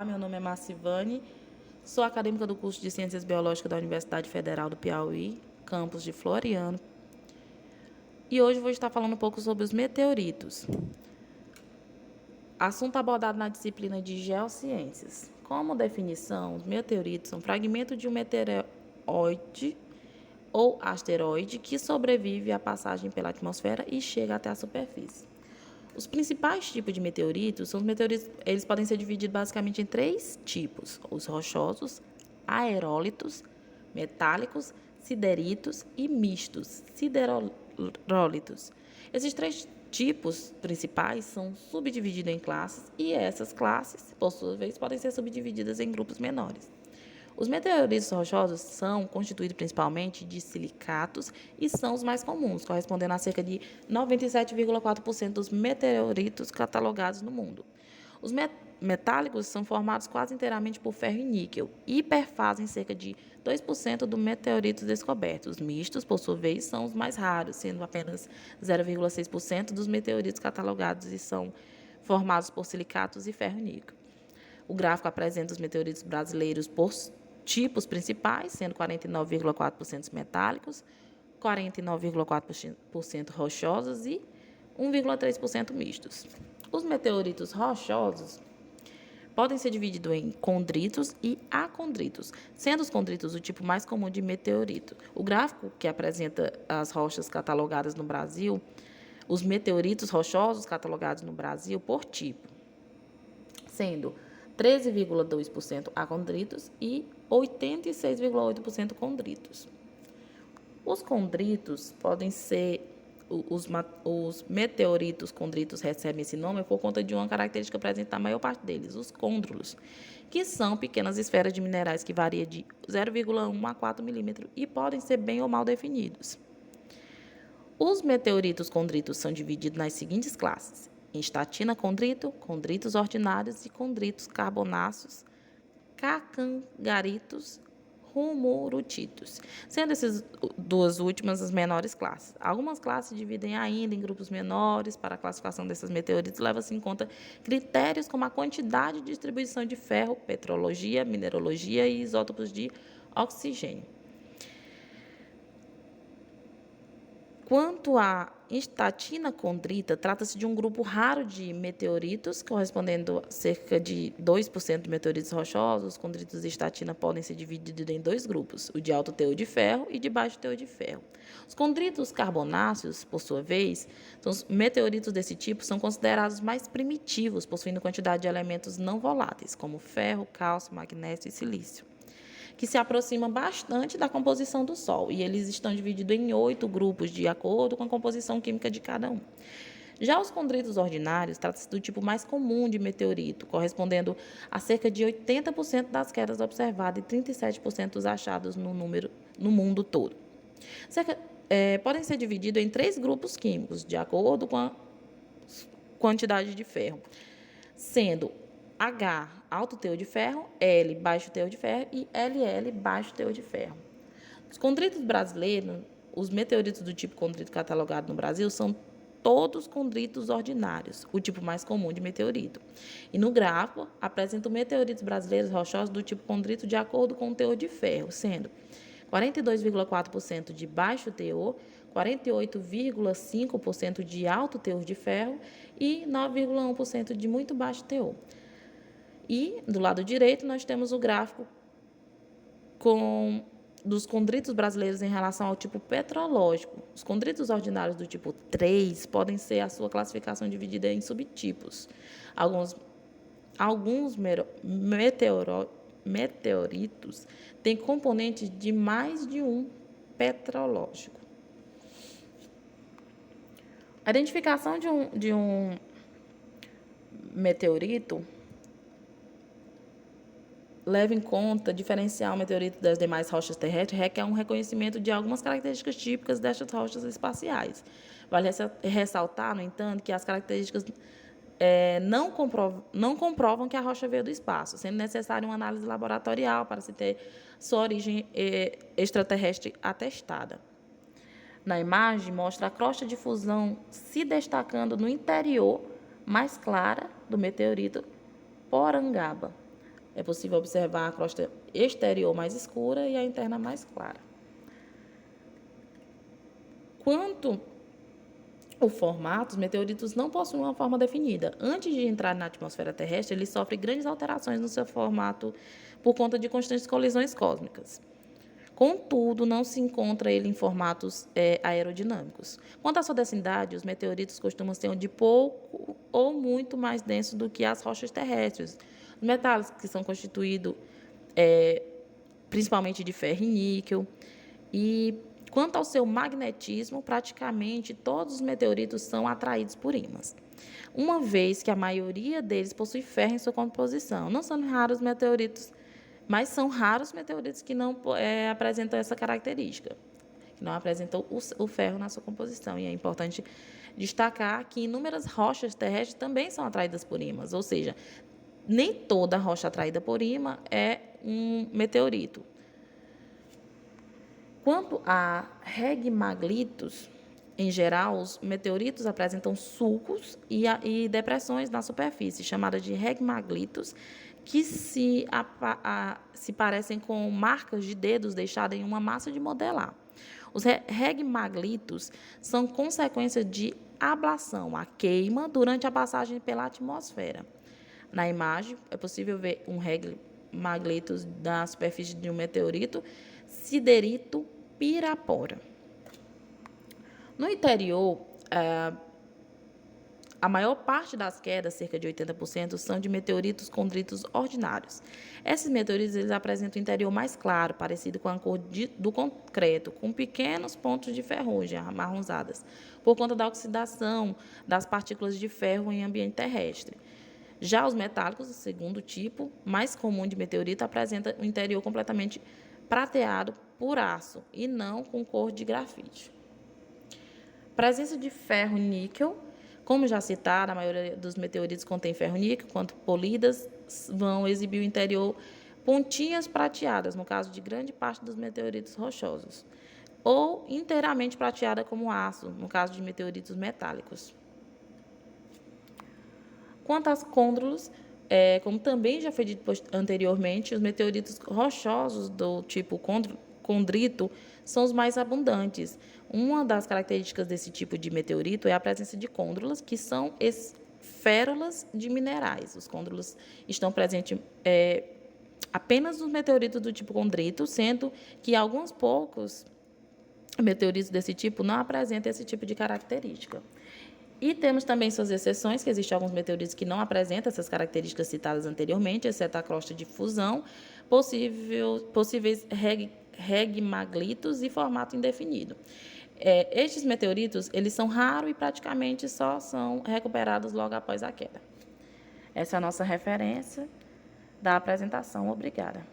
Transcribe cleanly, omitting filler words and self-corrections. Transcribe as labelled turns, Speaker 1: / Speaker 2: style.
Speaker 1: Meu nome é Marcivane, sou acadêmica do curso de Ciências Biológicas da Universidade Federal do Piauí, campus de Floriano. E hoje vou estar falando um pouco sobre os meteoritos. Assunto abordado na disciplina de Geociências. Como definição, os meteoritos são fragmentos de um meteoroide ou asteroide que sobrevive à passagem pela atmosfera e chega até a superfície. Os principais tipos de meteoritos são os meteoritos, eles podem ser divididos basicamente em três tipos: os rochosos, aerólitos, metálicos, sideritos e mistos, siderólitos. Esses três tipos principais são subdivididos em classes e essas classes, por sua vez, podem ser subdivididas em grupos menores. Os meteoritos rochosos são constituídos principalmente de silicatos e são os mais comuns, correspondendo a cerca de 97,4% dos meteoritos catalogados no mundo. Os metálicos são formados quase inteiramente por ferro e níquel e perfazem cerca de 2% dos meteoritos descobertos. Os mistos, por sua vez, são os mais raros, sendo apenas 0,6% dos meteoritos catalogados e são formados por silicatos e ferro e níquel. O gráfico apresenta os meteoritos brasileiros por tipos principais, sendo 49,4% metálicos, 49,4% rochosos e 1,3% mistos. Os meteoritos rochosos podem ser divididos em condritos e acondritos, sendo os condritos o tipo mais comum de meteorito. O gráfico que apresenta as rochas catalogadas no Brasil, os meteoritos rochosos catalogados no Brasil por tipo, sendo 13,2% acondritos e 86,8% condritos. Os condritos podem ser, os meteoritos condritos recebem esse nome por conta de uma característica presente na maior parte deles, os côndrulos, que são pequenas esferas de minerais que variam de 0,1 a 4 milímetros e podem ser bem ou mal definidos. Os meteoritos condritos são divididos nas seguintes classes: em estatina condrito, condritos ordinários e condritos carbonáceos, cacangaritos, rumurutitos, sendo essas duas últimas as menores classes. Algumas classes dividem ainda em grupos menores. Para a classificação desses meteoritos, leva-se em conta critérios como a quantidade de distribuição de ferro, petrologia, mineralogia e isótopos de oxigênio. Quanto à estatina condrita, trata-se de um grupo raro de meteoritos, correspondendo a cerca de 2% de meteoritos rochosos. Os condritos de estatina podem ser divididos em dois grupos, o de alto teor de ferro e de baixo teor de ferro. Os condritos carbonáceos, por sua vez, os meteoritos desse tipo são considerados mais primitivos, possuindo quantidade de elementos não voláteis, como ferro, cálcio, magnésio e silício, que se aproxima bastante da composição do Sol, e eles estão divididos em 8 grupos, de acordo com a composição química de cada um. Já os condritos ordinários trata-se do tipo mais comum de meteorito, correspondendo a cerca de 80% das quedas observadas e 37% dos achados no mundo todo. Podem ser divididos em 3 grupos químicos, de acordo com a quantidade de ferro, sendo H, alto teor de ferro, L, baixo teor de ferro e LL, baixo teor de ferro. Os condritos brasileiros, os meteoritos do tipo condrito catalogado no Brasil, são todos condritos ordinários, o tipo mais comum de meteorito. E no gráfico, apresentam meteoritos brasileiros rochosos do tipo condrito de acordo com o teor de ferro, sendo 42,4% de baixo teor, 48,5% de alto teor de ferro e 9,1% de muito baixo teor. E, do lado direito, nós temos o gráfico dos condritos brasileiros em relação ao tipo petrológico. Os condritos ordinários do tipo 3 podem ser a sua classificação dividida em subtipos. Alguns meteoritos têm componentes de mais de um petrológico. A identificação de um meteorito leva em conta diferenciar o meteorito das demais rochas terrestres, requer um reconhecimento de algumas características típicas destas rochas espaciais. Vale ressaltar, no entanto, que as características não comprovam que a rocha veio do espaço, sendo necessária uma análise laboratorial para se ter sua origem extraterrestre atestada. Na imagem, mostra a crosta de fusão se destacando no interior mais clara do meteorito Porangaba. É possível observar a crosta exterior mais escura e a interna mais clara. Quanto ao formato, os meteoritos não possuem uma forma definida. Antes de entrar na atmosfera terrestre, eles sofrem grandes alterações no seu formato por conta de constantes colisões cósmicas. Contudo, não se encontra ele em formatos aerodinâmicos. Quanto à sua densidade, os meteoritos costumam ser de pouco ou muito mais densos do que as rochas terrestres. Os metais que são constituídos principalmente de ferro e níquel. E quanto ao seu magnetismo, praticamente todos os meteoritos são atraídos por ímãs, uma vez que a maioria deles possui ferro em sua composição. Não são raros meteoritos, mas são raros meteoritos que não apresentam essa característica, que não apresentam o ferro na sua composição. E é importante destacar que inúmeras rochas terrestres também são atraídas por ímãs, ou seja, nem toda rocha atraída por ímã é um meteorito. Quanto a regmaglitos, em geral, os meteoritos apresentam sulcos e depressões na superfície, chamadas de regmaglitos, que se parecem com marcas de dedos deixadas em uma massa de modelar. Os regmaglitos são consequência de ablação, a queima, durante a passagem pela atmosfera. Na imagem, é possível ver um regmaglitos da superfície de um meteorito, Siderito Pirapora. No interior, a maior parte das quedas, cerca de 80%, são de meteoritos condritos ordinários. Esses meteoritos eles apresentam um interior mais claro, parecido com a cor do concreto, com pequenos pontos de ferrugem amarronzadas, por conta da oxidação das partículas de ferro em ambiente terrestre. Já os metálicos, o segundo tipo, mais comum de meteorito, apresenta um interior completamente prateado por aço e não com cor de grafite. Presença de ferro e níquel. Como já citado, a maioria dos meteoritos contém ferro e níquel, quando polidas vão exibir o interior pontinhas prateadas, no caso de grande parte dos meteoritos rochosos, ou inteiramente prateada como aço, no caso de meteoritos metálicos. Quanto aos côndulos, como também já foi dito anteriormente, os meteoritos rochosos do tipo condrito são os mais abundantes. Uma das características desse tipo de meteorito é a presença de côndulas, que são esférulas de minerais. Os côndulos estão presentes apenas nos meteoritos do tipo condrito, sendo que alguns poucos meteoritos desse tipo não apresentam esse tipo de característica. E temos também suas exceções, que existem alguns meteoritos que não apresentam essas características citadas anteriormente, exceto a crosta de fusão, possíveis regmaglitos e formato indefinido. Estes meteoritos eles são raros e praticamente só são recuperados logo após a queda. Essa é a nossa referência da apresentação. Obrigada.